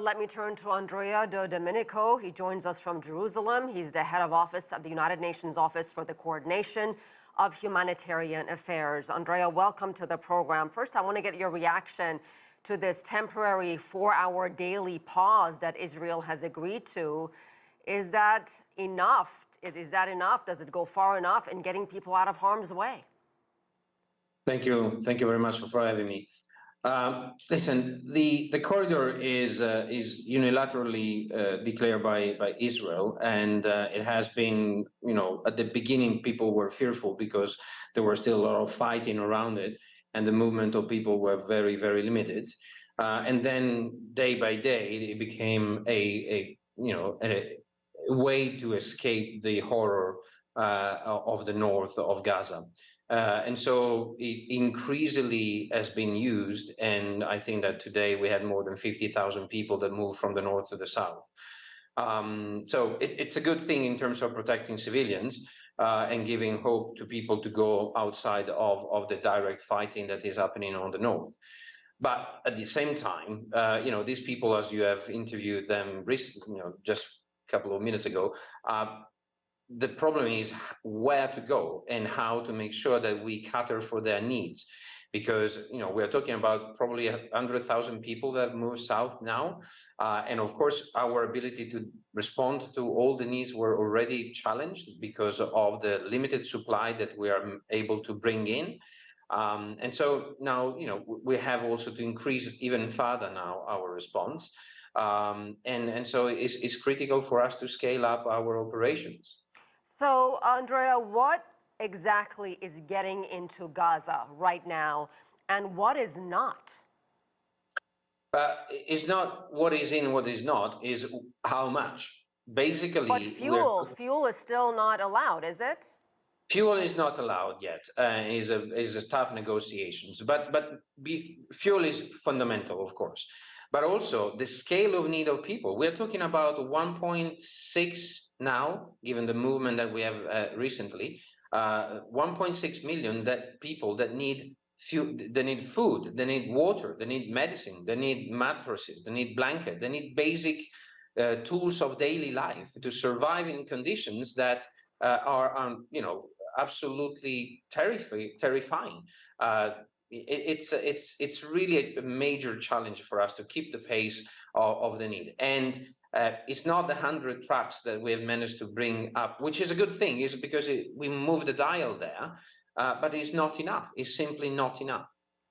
let me turn to Andrea De Domenico. He joins us from Jerusalem. He's the head of office at the United Nations Office for the Coordination of Humanitarian Affairs. Andrea, welcome to the program. First, I want to get your reaction to this temporary 4-hour daily pause that Israel has agreed to. Is that enough? Is that enough? Does it go far enough in getting people out of harm's way? Thank you. Thank you very much for having me. Listen, the corridor is unilaterally declared by Israel, and it has been, at the beginning people were fearful because there was still a lot of fighting around it, and the movement of people were very, very limited. And then day by day, it became a way to escape the horror of the north of Gaza. And so it increasingly has been used, and I think that today we had more than 50,000 people that moved from the north to the south. So it's a good thing in terms of protecting civilians and giving hope to people to go outside of the direct fighting that is happening on the north. But at the same time, these people, as you have interviewed them recently, just a couple of minutes ago, the problem is where to go and how to make sure that we cater for their needs, because we're talking about probably 100,000 people that have moved south now, and of course our ability to respond to all the needs were already challenged because of the limited supply that we are able to bring in, and so now we have also to increase even further now our response, and so it's critical for us to scale up our operations. So, Andrea, what exactly is getting into Gaza right now, and what is not? It's not what is in, what is not, is how much. Basically, but fuel is still not allowed, is it? Fuel is not allowed yet. Is a tough negotiations, but fuel is fundamental, of course. But also the scale of need of people. We're talking about 1.6 now, given the movement that we have recently, 1.6 million people that need they need food, they need water, they need medicine, they need mattresses, they need blankets, they need basic tools of daily life to survive in conditions that are absolutely terrifying. It's really a major challenge for us to keep the pace of the need, and it's not the 100 trucks that we have managed to bring up, which is a good thing, is because we moved the dial there, but it's not enough. It's simply not enough.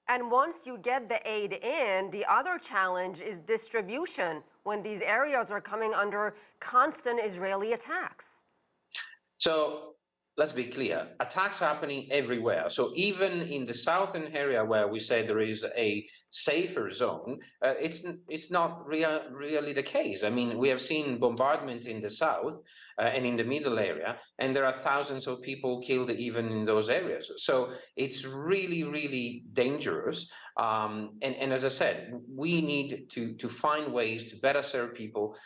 And once you get the aid in, the other challenge is distribution when these areas are coming under constant Israeli attacks. So let's be clear, attacks are happening everywhere. So even in the southern area where we say there is a safer zone, it's not really the case. I mean, we have seen bombardments in the south and in the middle area, and there are thousands of people killed even in those areas. So it's really, really dangerous. And as I said, we need to find ways to better serve people,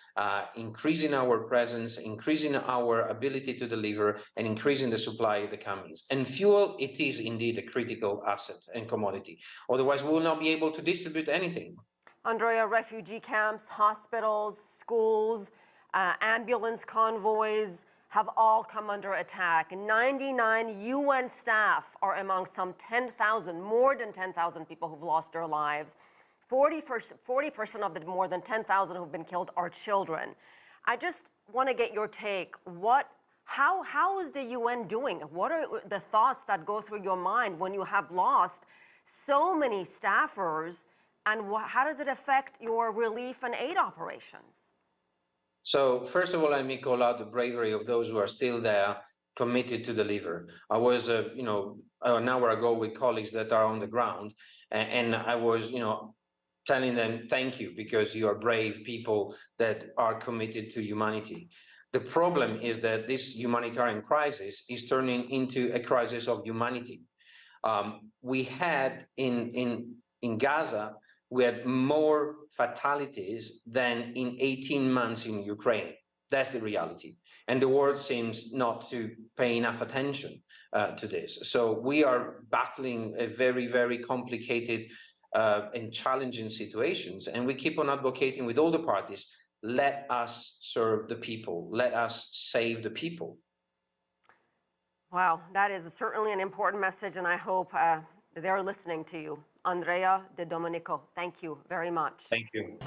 increasing our presence, increasing our ability to deliver, and increasing the supply that comes. And fuel, it is indeed a critical asset and commodity. Otherwise, we will not be able to distribute anything. Andrea, refugee camps, hospitals, schools, ambulance convoys have all come under attack. 99 UN staff are among some 10,000, more than 10,000 people who've lost their lives. 40% of the more than 10,000 who've been killed are children. I just want to get your take. How is the UN doing? What are the thoughts that go through your mind when you have lost so many staffers, and how does it affect your relief and aid operations? So first of all, let me call out the bravery of those who are still there, committed to deliver. I was, an hour ago with colleagues that are on the ground, and I was, telling them thank you because you are brave people that are committed to humanity. The problem is that this humanitarian crisis is turning into a crisis of humanity. We had in Gaza, we had more fatalities than in 18 months in Ukraine. That's the reality. And the world seems not to pay enough attention to this. So we are battling a very, very complicated in challenging situations. And we keep on advocating with all the parties, let us serve the people, let us save the people. Wow, that is certainly an important message, and I hope they're listening to you. Andrea De Domenico, thank you very much. Thank you.